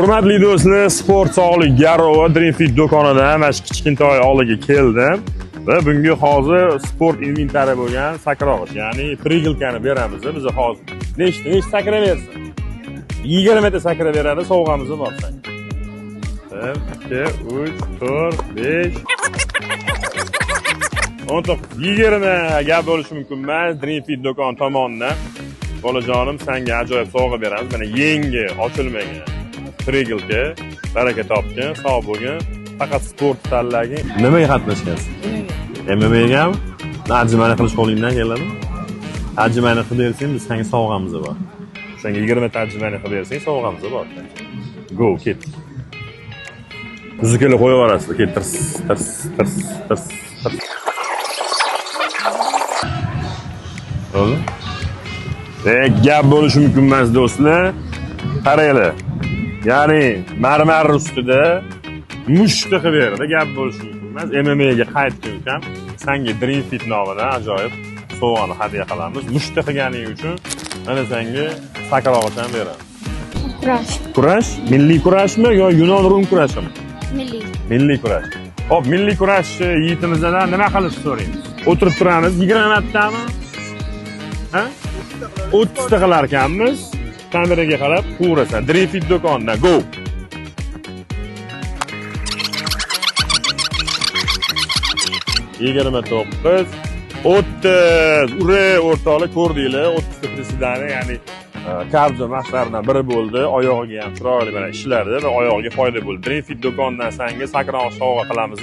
Hurmatli do'stlar, Sport Sog'lik Garova Dream Fit do'konidan mana shu kichkintoy oldiga keldim va bunga hozir sport inventari bo'lgan sakrog'ich, ya'ni prigilkani beramiz. Biz hozir nechta sakraversin? 20 ta sakraveradi, sovg'amiz bor. 1 2 3 4 5 20 gap bo'lishi mumkin emas. Dream Fit do'kon tomonidan bolajonim senga ajoyib sovg'a beramiz. Mana yangi ochilmagan prigilka, baraka topgin, sog' bo'lgin, faqat sport tanlagin. Nimaga qatnashgansiz? MMA ga? Tarjimani qilish qo'lingdan keladi. Tarjimani qilib bersang, biz senga sovg'amiz bor. Senga 20 tarjimani qilib bersang, sovg'amiz bor. Go, ket. Muzikalar qo'yib yuborasizlar, ket, tirs. Bo'ldi? Gap bo'lishi mumkin emas do'stlar. Qaranglar. Ya'ni marmar ustida mushta qilib berdi, gap bo'lishi mumkin emas. MMA ga qaytgan ekan, senga Dream Fit nomidan ajoyib sovg'ani hadya qilamiz. Mushta qilganing uchun mana senga sakrog'ich ham beramiz. Kurash. Kurash? Milliy kurashmi yo Yunon Rum kurashimi? Milliy. Milliy kurash. Hop, milliy kurash yigitimizdan nima qilishni so'raymiz. O'tirib turamiz, 20 tami? Ha? 30 ta qilar ekanmiz. Kameraga qarab qurasan. Dream Fit do'konidan go. Yigirma 29 30 ure o'rtoqlar ko'rdinglar, 30 ta prisidani, ya'ni kabza mashqlaridan biri bo'ldi. Oyog'iga ham chiroyli mana ishlardi va oyog'iga foyda bo'ldi. Dream Fit do'konidan senga sakrog'ich sovg'a qilamiz.